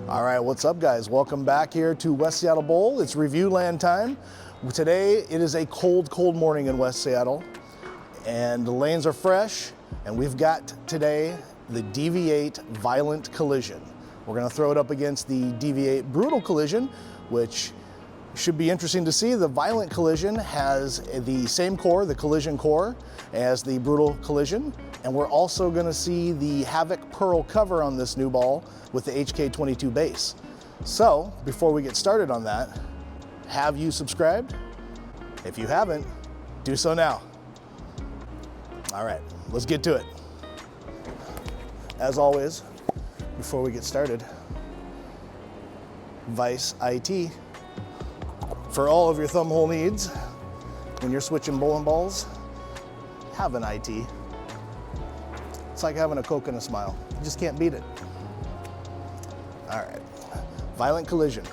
All right, what's up guys? Welcome back here to West Seattle Bowl. It's review land time. Today it is a cold morning in West Seattle and the lanes are fresh, and we've got today the DV8 Violent Collision. We're gonna throw it up against the DV8 Brutal Collision, which should be interesting to see. The Violent Collision has the same core, the collision core, as the Brutal Collision. And we're also gonna see the Havoc Pearl cover on this new ball with the HK22 base. So, before we get started on that, have you subscribed? If you haven't, do so now. All right, let's get to it. As always, before we get started, Vice IT. For all of your thumb hole needs, when you're switching bowling balls, have an IT. It's like having a Coke and a smile. You just can't beat it. All right, Violent Collision.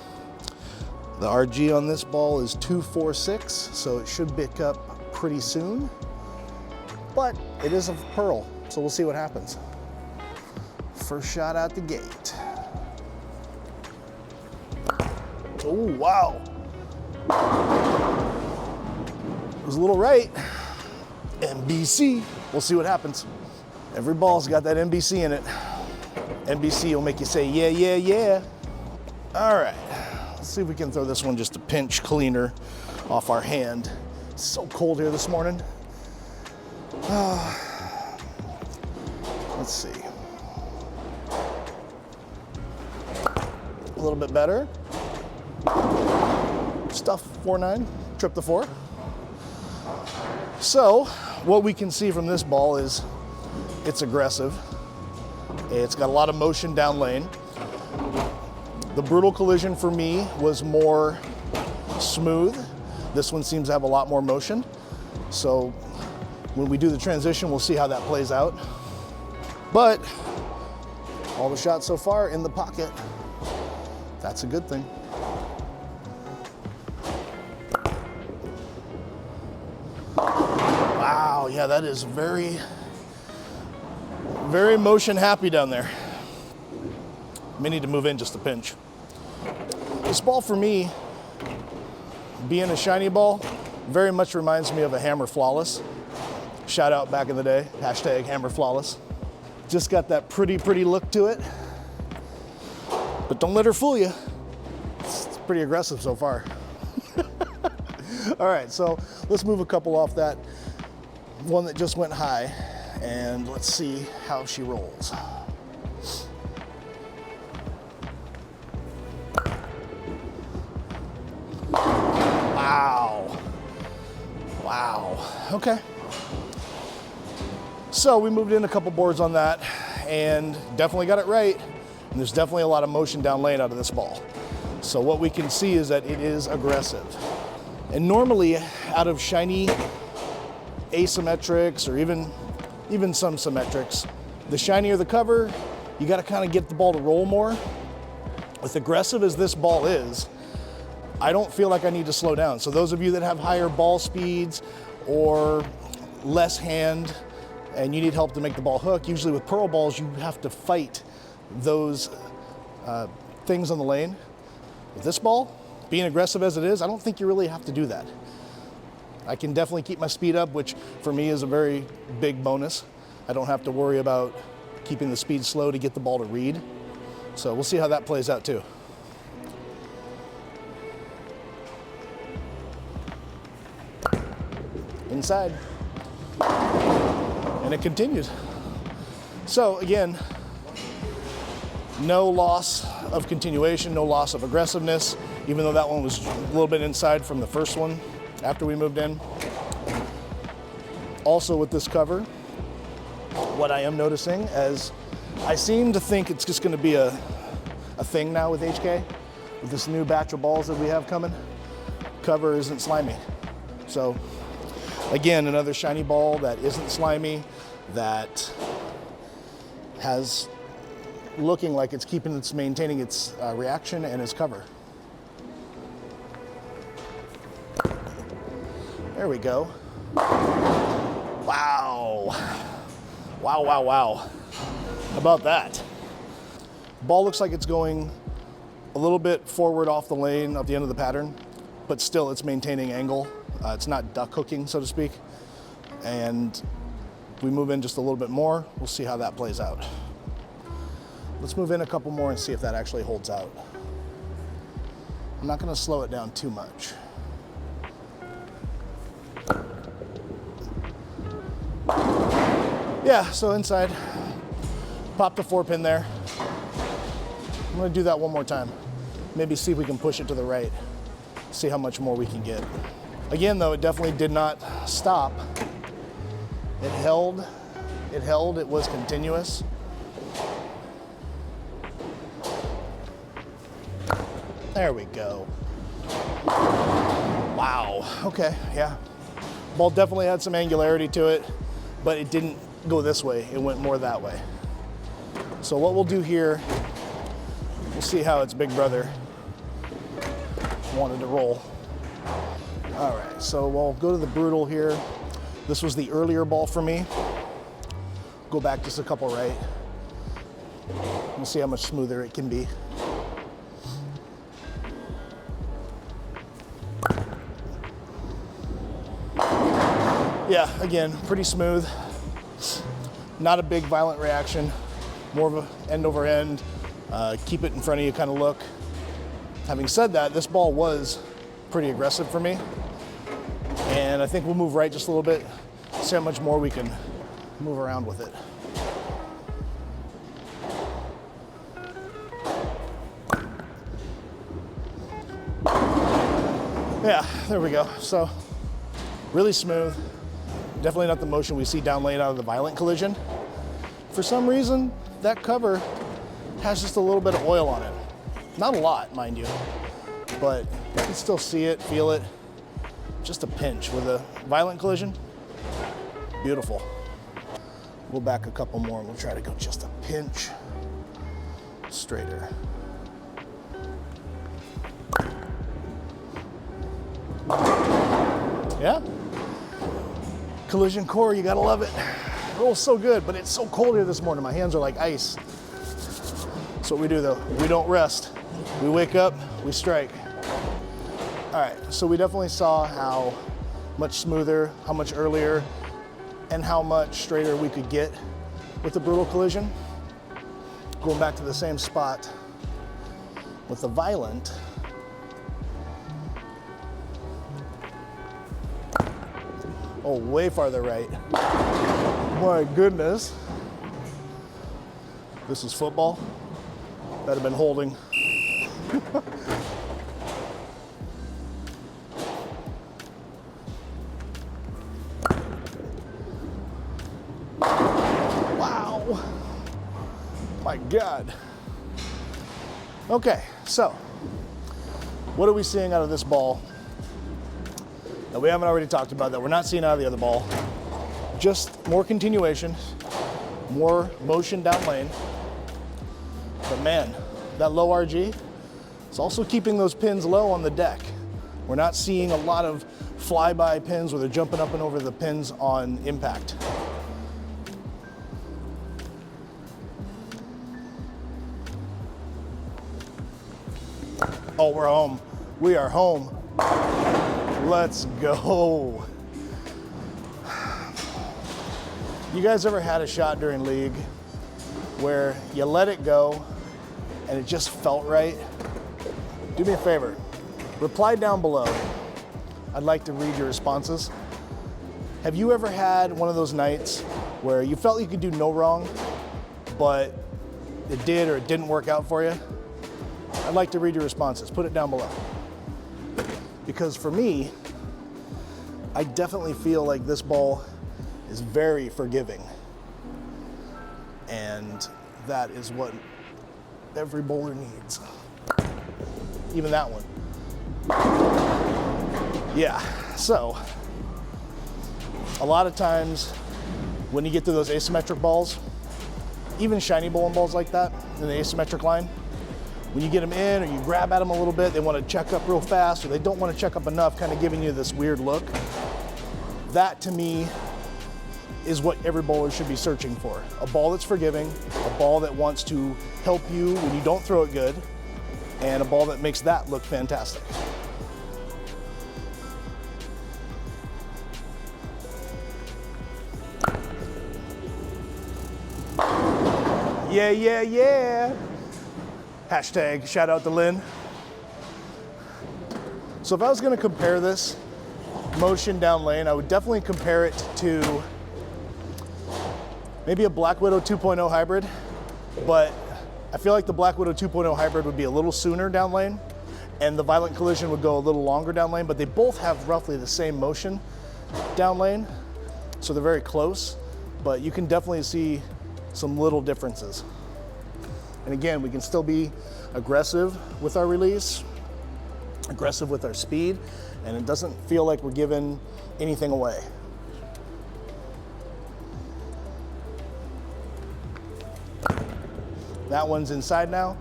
The RG on this ball is 246, so it should pick up pretty soon. But it is a pearl, so we'll see what happens. First shot out the gate. Oh, wow. It was a little right. NBC, we'll see what happens. Every ball's got that NBC in it. NBC will make you say, yeah, yeah, yeah. All right, let's see if we can throw this one just a pinch cleaner off our hand. It's so cold here this morning. Let's see. A little bit better. Stuff 4-9, trip the 4. So, what we can see from this ball is it's aggressive. It's got a lot of motion down lane. The Brutal Collision for me was more smooth. This one seems to have a lot more motion. So when we do the transition, we'll see how that plays out. But all the shots so far in the pocket, that's a good thing. Wow, yeah, that is very motion happy down there. May need to move in just a pinch. This ball for me, being a shiny ball, very much reminds me of a Hammer Flawless. Shout out back in the day, hashtag Hammer Flawless. Just got that pretty look to it. But don't let her fool you. It's pretty aggressive so far. All right, so let's move a couple off that one that just went high, and let's see how she rolls. Wow. Wow. Okay. So we moved in a couple boards on that and definitely got it right. And there's definitely a lot of motion down lane out of this ball. So what we can see is that it is aggressive. And normally out of shiny asymmetrics or even some symmetrics, the shinier the cover, you got to kind of get the ball to roll more. As aggressive as this ball is, I don't feel like I need to slow down. So those of you that have higher ball speeds or less hand and you need help to make the ball hook, usually with pearl balls, you have to fight those things on the lane. With this ball, being aggressive as it is, I don't think you really have to do that. I can definitely keep my speed up, which for me is a very big bonus. I don't have to worry about keeping the speed slow to get the ball to read. So we'll see how that plays out too. Inside. And it continues. So again, no loss of continuation, no loss of aggressiveness, even though that one was a little bit inside from the first one after we moved in. Also with this cover, what I am noticing as I seem to think it's just gonna be a thing now with HK, with this new batch of balls that we have coming, cover isn't slimy. So again, another shiny ball that isn't slimy, that has looking like it's maintaining its reaction and its cover. There we go. Wow. Wow, wow, wow. How about that? Ball looks like it's going a little bit forward off the lane at the end of the pattern, but still it's maintaining angle. It's not duck hooking, so to speak. And we move in just a little bit more, we'll see how that plays out. Let's move in a couple more and see if that actually holds out. I'm not gonna slow it down too much. Yeah, so inside, pop the 4-pin there. I'm gonna do that one more time. Maybe see if we can push it to the right, see how much more we can get. Again though, it definitely did not stop. It held, it was continuous. There we go. Wow, okay, yeah. Ball definitely had some angularity to it, but it didn't go this way, it went more that way. So what we'll do here, we'll see how its big brother wanted to roll. All right, so we'll go to the Brutal here. This was the earlier ball for me. Go back just a couple right. We'll see how much smoother it can be. Yeah, again, pretty smooth. Not a big violent reaction, more of a end over end, keep it in front of you kind of look. Having said that, this ball was pretty aggressive for me. And I think we'll move right just a little bit, see how much more we can move around with it. Yeah, there we go. So, really smooth. Definitely not the motion we see down lane out of the Violent Collision. For some reason, that cover has just a little bit of oil on it. Not a lot, mind you, but you can still see it, feel it. Just a pinch. With a Violent Collision, beautiful. We'll back a couple more and we'll try to go just a pinch straighter. Yeah? Collision core, you gotta love it. It rolls so good, but it's so cold here this morning. My hands are like ice. That's what we do though. We don't rest. We wake up, we strike. All right, so we definitely saw how much smoother, how much earlier, and how much straighter we could get with the Brutal Collision. Going back to the same spot with the Violent. Oh, way farther right. My goodness. This is football. That'd have been holding. Wow. My God. Okay, so what are we seeing out of this ball that we haven't already talked about, that we're not seeing out of the other ball? Just more continuation, more motion down lane. But man, that low RG, it's also keeping those pins low on the deck. We're not seeing a lot of flyby pins where they're jumping up and over the pins on impact. Oh, we're home. We are home. Let's go. You guys ever had a shot during league where you let it go and it just felt right? Do me a favor, reply down below. I'd like to read your responses. Have you ever had one of those nights where you felt you could do no wrong, but it did or it didn't work out for you? I'd like to read your responses. Put it down below. Because for me, I definitely feel like this ball is very forgiving. And that is what every bowler needs. Even that one. Yeah, so a lot of times when you get to those asymmetric balls, even shiny bowling balls like that in the asymmetric line, when you get them in or you grab at them a little bit, they want to check up real fast or they don't want to check up enough, kind of giving you this weird look. That to me is what every bowler should be searching for. A ball that's forgiving, a ball that wants to help you when you don't throw it good, and a ball that makes that look fantastic. Yeah, yeah, yeah. Hashtag shout out to Lynn. So if I was gonna compare this motion down lane, I would definitely compare it to maybe a Black Widow 2.0 hybrid, but I feel like the Black Widow 2.0 hybrid would be a little sooner down lane, and the Violent Collision would go a little longer down lane, but they both have roughly the same motion down lane, so they're very close, but you can definitely see some little differences. And again, we can still be aggressive with our release, aggressive with our speed, and it doesn't feel like we're giving anything away. That one's inside now,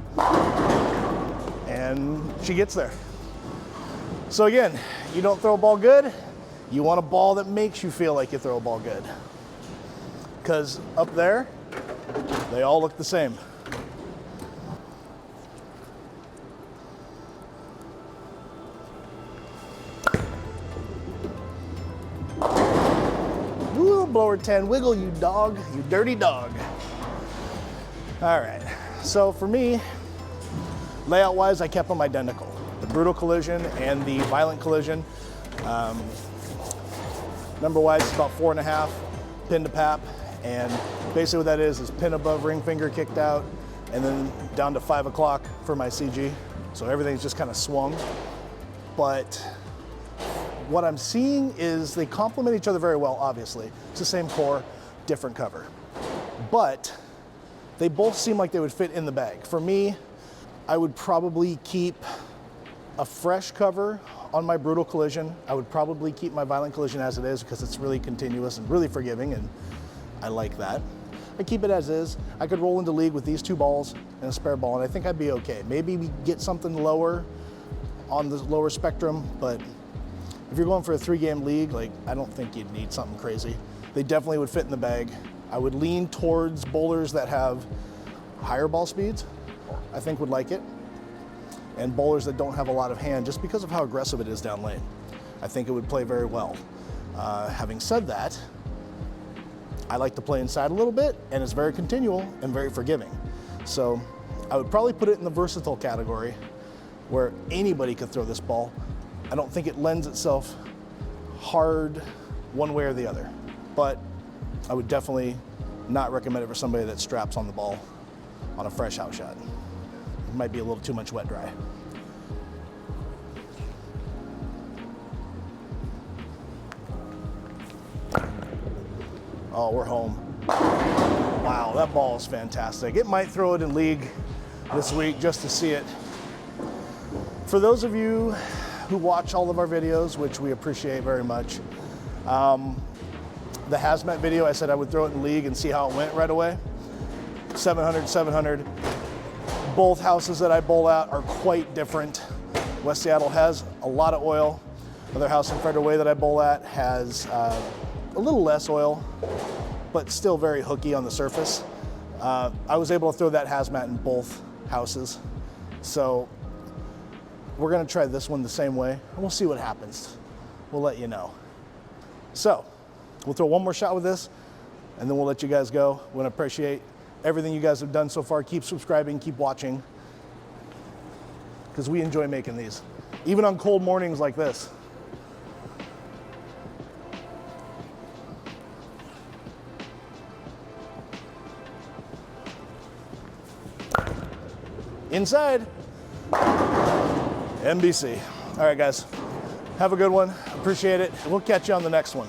and she gets there. So again, you don't throw a ball good, you want a ball that makes you feel like you throw a ball good. Because up there, they all look the same. Woo, blower 10, wiggle you dog, you dirty dog. All right, so for me, layout-wise, I kept them identical. The Brutal Collision and the Violent Collision. Number-wise, it's about 4.5 pin to pap, and basically what that is pin above ring finger kicked out, and then down to 5 o'clock for my CG. So everything's just kind of swung. But what I'm seeing is they complement each other very well, obviously. It's the same core, different cover. But they both seem like they would fit in the bag. For me, I would probably keep a fresh cover on my Brutal Collision. I would probably keep my Violent Collision as it is because it's really continuous and really forgiving, and I like that. I keep it as is. I could roll into league with these 2 balls and a spare ball, and I think I'd be okay. Maybe we get something lower on the lower spectrum, but if you're going for a 3-game league, like, I don't think you'd need something crazy. They definitely would fit in the bag. I would lean towards bowlers that have higher ball speeds, I think would like it, and bowlers that don't have a lot of hand just because of how aggressive it is down lane. I think it would play very well. Having said that, I like to play inside a little bit, and it's very continual and very forgiving. So I would probably put it in the versatile category where anybody could throw this ball. I don't think it lends itself hard one way or the other, but I would definitely not recommend it for somebody that straps on the ball on a fresh out shot. It might be a little too much wet dry. Oh, we're home. Wow, that ball is fantastic. It might throw it in league this week just to see it. For those of you who watch all of our videos, which we appreciate very much, the hazmat video, I said I would throw it in league and see how it went right away. 700, 700. Both houses that I bowl at are quite different. West Seattle has a lot of oil. Other house in Federal Way that I bowl at has a little less oil, but still very hooky on the surface. I was able to throw that hazmat in both houses. So we're gonna try this one the same way, and we'll see what happens. We'll let you know. So, we'll throw one more shot with this, and then we'll let you guys go. We want to appreciate everything you guys have done so far. Keep subscribing, keep watching, because we enjoy making these, even on cold mornings like this. Inside, NBC. All right, guys, have a good one. Appreciate it. We'll catch you on the next one.